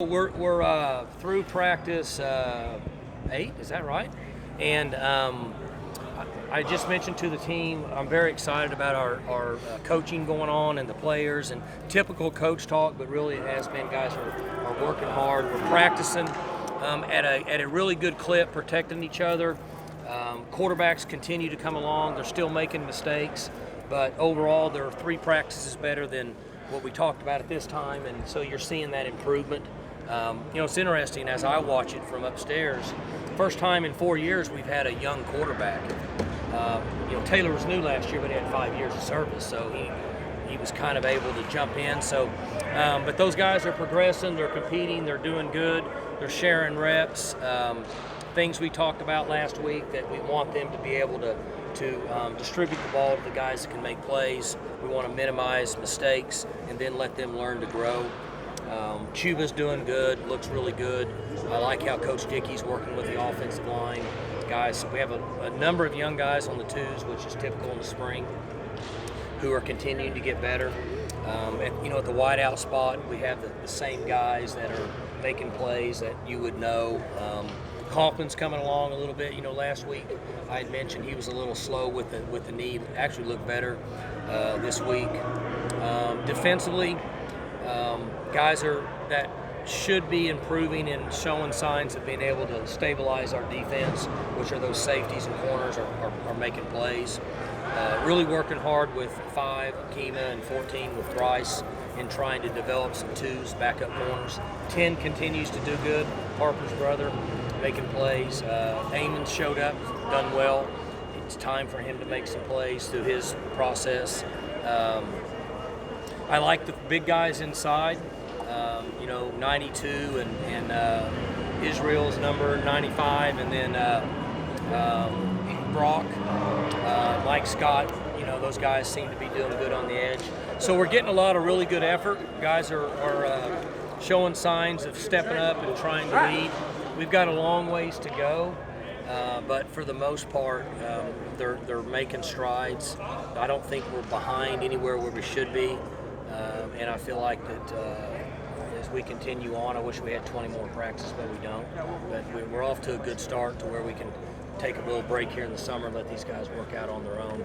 We're through practice 8, is that right? And I just mentioned to the team, I'm very excited about our coaching going on and the players and typical coach talk, but really it has been guys are working hard. We're practicing at a really good clip, protecting each other. Quarterbacks continue to come along. They're still making mistakes, but overall there are 3 practices better than what we talked about at this time, and so you're seeing that improvement. It's interesting as I watch it from upstairs. First time in 4 years we've had a young quarterback. Taylor was new last year, but he had 5 years of service, so he was kind of able to jump in. So, but those guys are progressing, they're competing, they're doing good, they're sharing reps. Things we talked about last week that we want them to be able to distribute the ball to the guys that can make plays. We want to minimize mistakes and then let them learn to grow. Chuba's doing good, looks really good. I like how Coach Dickey's working with the offensive line. Guys, we have a number of young guys on the twos, which is typical in the spring, who are continuing to get better. At the wideout spot, we have the same guys that are making plays that you would know. Kaufman's coming along a little bit. Last week I had mentioned he was a little slow with the knee. Actually looked better this week. Defensively, guys that should be improving and showing signs of being able to stabilize our defense, which are those safeties and corners are making plays. Really working hard with 5, Kima, and 14 with Thrice in trying to develop some 2s, backup corners. 10 continues to do good. Harper's brother making plays. Eamon showed up, done well. It's time for him to make some plays through his process. I like the big guys inside. 92 and Israel's number 95, and then Brock, Mike Scott. Those guys seem to be doing good on the edge. So we're getting a lot of really good effort. Guys are showing signs of stepping up and trying to lead. We've got a long ways to go, but for the most part, they're making strides. I don't think we're behind anywhere where we should be, and I feel like that as we continue on, I wish we had 20 more practices, but we don't. But we're off to a good start to where we can take a little break here in the summer and let these guys work out on their own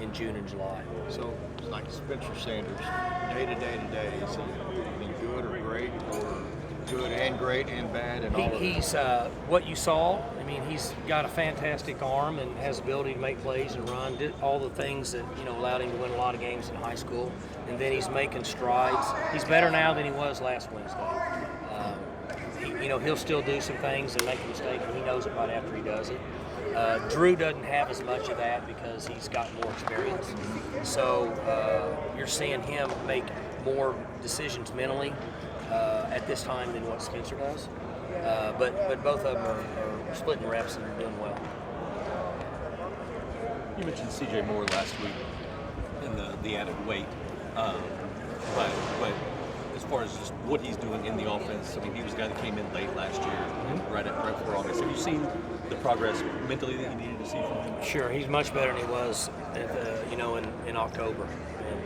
in June and July. So, like Spencer Sanders, day to day, is he good or great, or good and great and bad and all He's what you saw. He's got a fantastic arm and has the ability to make plays and run. Did all the things that allowed him to win a lot of games in high school, and then he's making strides. He's better now than he was last Wednesday. He'll still do some things and make a mistake, and he knows it right after he does it. Drew doesn't have as much of that because he's got more experience. So you're seeing him make more decisions mentally at this time than what Spencer does. But both of them are splitting reps and are doing well. You mentioned C.J. Moore last week and the added weight, but as far as just what he's doing in the offense, he was a guy that came in late last year, right before August. Have you seen the progress mentally that you needed to see from him? Sure, he's much better than he was, in October,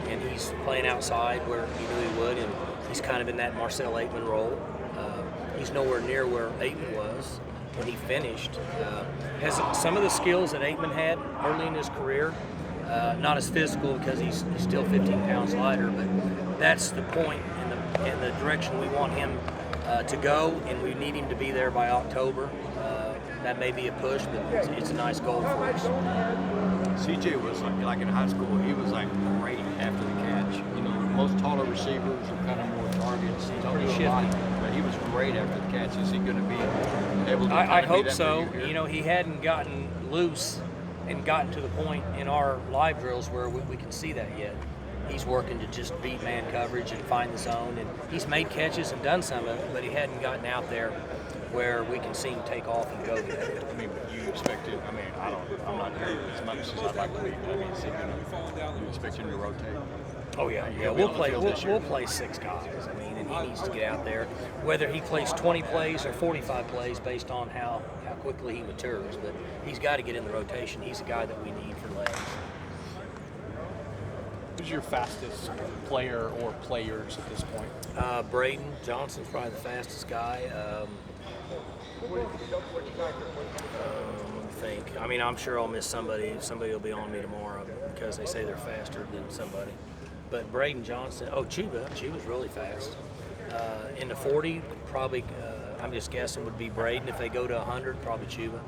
and he's playing outside where he knew he would, and he's kind of in that Marcel Aitman role. He's nowhere near where Aitman was when he finished. Has some of the skills that Aitman had early in his career. Not as physical because he's still 15 pounds lighter, but that's the point in the direction we want him to go, and we need him to be there by October. That may be a push, but it's a nice goal for us. CJ was like in high school, he was like great after the catch. Most taller receivers are kind of more targets. He's only shifty, but he was great after the catch. Is he going to be able to? I hope so. He hadn't gotten loose and gotten to the point in our live drills where we can see that yet. He's working to just beat man coverage and find the zone, and he's made catches and done some of it, but he hadn't gotten out there where we can see him take off and go yet. You expect it? I'm not here as much as I'd like to be. Is he going to? You expect him to rotate? Oh yeah. We'll play 6 guys. And he needs to get out there, whether he plays 20 plays or 45 plays, based on how quickly he matures. But he's got to get in the rotation. He's a guy that we need for legs. Who's your fastest player or players at this point? Braden Johnson's probably the fastest guy. Let me think. I mean, I'm sure I'll miss somebody. Somebody will be on me tomorrow because they say they're faster than somebody. But Braden Johnson, Chuba's really fast. In the 40, probably, I'm just guessing, would be Braden. If they go to 100, probably Chuba.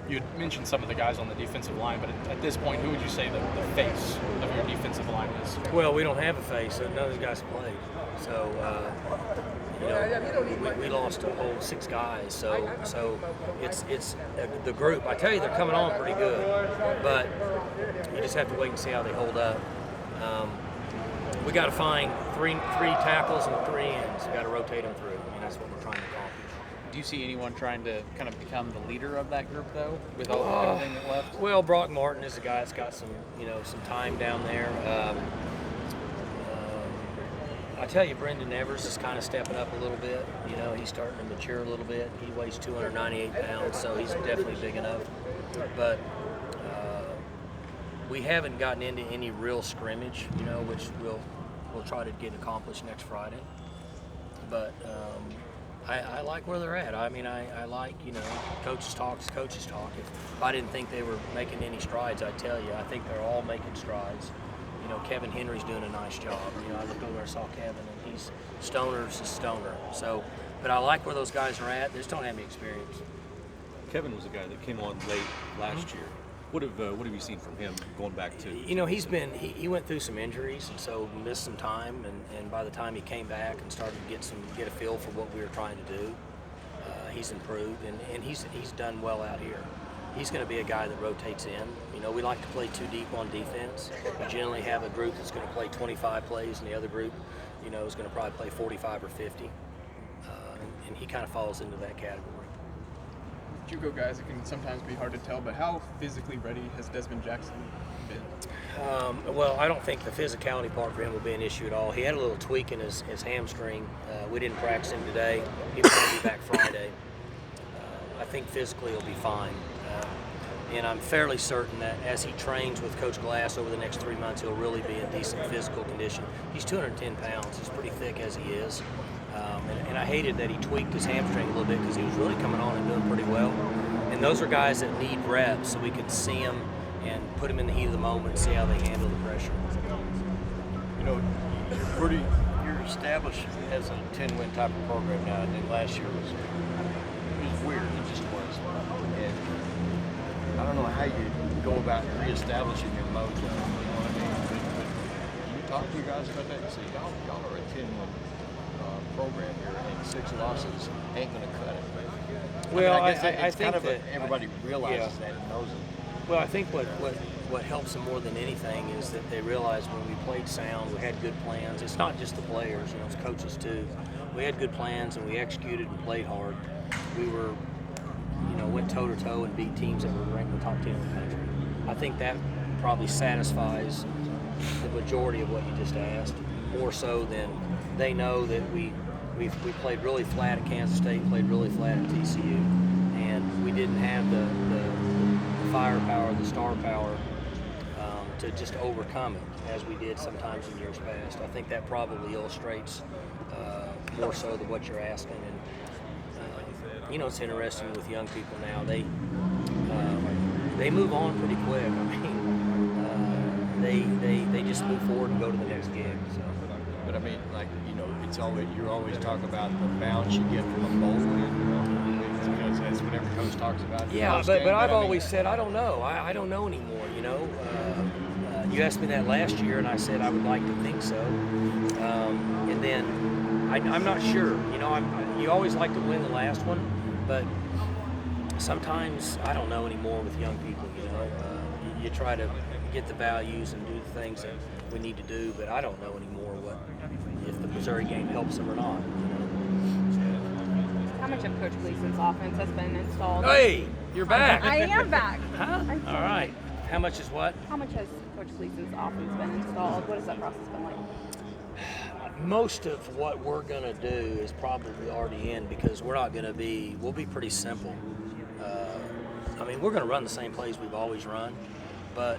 You had mentioned some of the guys on the defensive line, but at this point, who would you say the face of your defensive line is? Well, we don't have a face, so none of those guys played. So, we lost a whole 6 guys. So it's the group. I tell you, they're coming on pretty good, but you just have to wait and see how they hold up. We got to find three tackles and 3 ends. We got to rotate them through. I mean, that's what we're trying to accomplish. Do you see anyone trying to kind of become the leader of that group, though, with everything that left? Well, Brock Martin is a guy that's got some time down there. I tell you, Brendan Evers is kind of stepping up a little bit. He's starting to mature a little bit. He weighs 298 pounds, so he's definitely big enough. But we haven't gotten into any real scrimmage, which we'll try to get accomplished next Friday. But I like where they're at. I mean, I like, coaches talk. If I didn't think they were making any strides, I'd tell you. I think they're all making strides. Kevin Henry's doing a nice job. I looked over and saw Kevin, and Stoner's a stoner. So, but I like where those guys are at. They just don't have any experience. Kevin was a guy that came on late last year. What have you seen from him going back to? He went through some injuries, and so missed some time. And by the time he came back and started to get a feel for what we were trying to do, he's improved, and he's done well out here. He's going to be a guy that rotates in. We like to play 2 deep on defense. We generally have a group that's going to play 25 plays, and the other group, is going to probably play 45 or 50. And he kind of falls into that category. JUCO guys, it can sometimes be hard to tell, but how physically ready has Desmond Jackson been? Well, I don't think the physicality part for him will be an issue at all. He had a little tweak in his hamstring. We didn't practice him today. He'll probably be back Friday. I think physically he'll be fine. And I'm fairly certain that as he trains with Coach Glass over the next 3 months, he'll really be in decent physical condition. He's 210 pounds. He's pretty thick as he is. And I hated that he tweaked his hamstring a little bit because he was really coming on and doing pretty well. And those are guys that need reps so we can see them and put them in the heat of the moment and see how they handle the pressure. You're established as a 10-win type of program now, and then last year was weird. It just was. And I don't know how you go about reestablishing your mojo. You know what I mean? But you talk to you guys about that and say, y'all are a 10-win program here, and 6 losses ain't going to cut it. Well, I think kind of everybody realizes that and knows it. Well, I think what helps them more than anything is that they realize when we played sound, we had good plans. It's not just the players, it's coaches too. We had good plans and we executed and played hard. We were, went toe-to-toe and beat teams that were ranked in the top 10 in the country. I think that probably satisfies the majority of what you just asked, more so than they know that we played really flat at Kansas State, played really flat at TCU, and we didn't have the firepower, the star power to just overcome it as we did sometimes in years past. I think that probably illustrates more so than what you're asking. And it's interesting with young people now. They move on pretty quick. I mean, they just move forward and go to the next gig. So. But I mean, you're always talking about the bounce you get from a bowl win, because that's what every coach talks about. Yeah, but I've always said I don't know. I don't know anymore. You asked me that last year, and I said I would like to think so. And then I'm not sure. You always like to win the last one, but sometimes I don't know anymore with young people. You try to get the values and do the things that we need to do, but I don't know anymore if the Missouri game helps them or not. How much of Coach Gleason's offense has been installed? Hey, you're back. I am back. Huh? All right. How much is what? How much has Coach Gleason's offense been installed? What has that process been like? Most of what we're going to do is probably already in, because we'll be pretty simple. We're going to run the same plays we've always run, but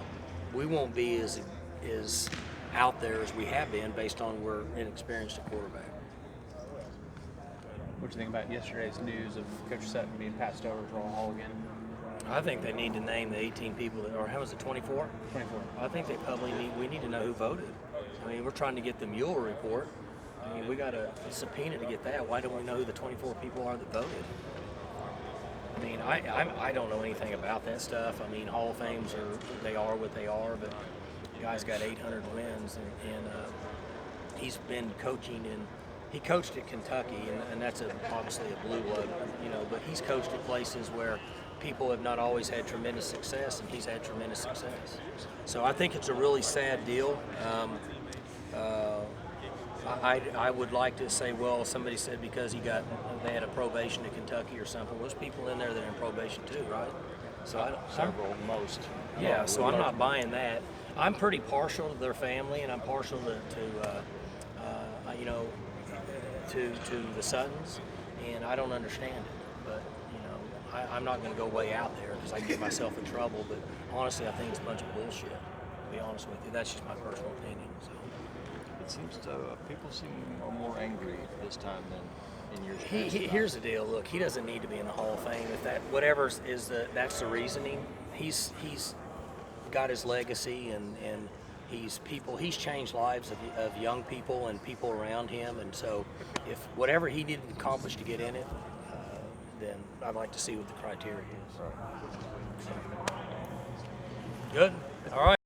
we won't be as out there as we have been based on we're inexperienced at quarterback. What do you think about yesterday's news of Coach Sutton being passed over for a Hall again? I think they need to name the 18 people that, or how was it, 24? 24. I think we need to know who voted. I mean, we're trying to get the Mueller report. I mean, we got a subpoena to get that. Why don't we know who the 24 people are that voted? I mean, I don't know anything about that stuff. I mean, Hall of Fames they are what they are, but the guy's got 800 wins, and he's been coaching he coached at Kentucky, and that's obviously a blue blood, but he's coached at places where people have not always had tremendous success, and he's had tremendous success. So I think it's a really sad deal. I would like to say, well, somebody said because they had a probation at Kentucky or something. There's people in there that are in probation too, right? So Most. yeah, so I'm not buying that. I'm pretty partial to their family, and I'm partial to the Suttons, and I don't understand it. But I'm not going to go way out there because I get myself in trouble. But honestly, I think it's a bunch of bullshit. To be honest with you, that's just my personal opinion. So. It seems people seem more angry this time than in years past. Here's the deal. Look, he doesn't need to be in the Hall of Fame. If that's the reasoning. He's got his legacy, and he's changed lives of young people and people around him. And so, if whatever he needed to accomplish to get in it, then I'd like to see what the criteria is. Right. Good. All right.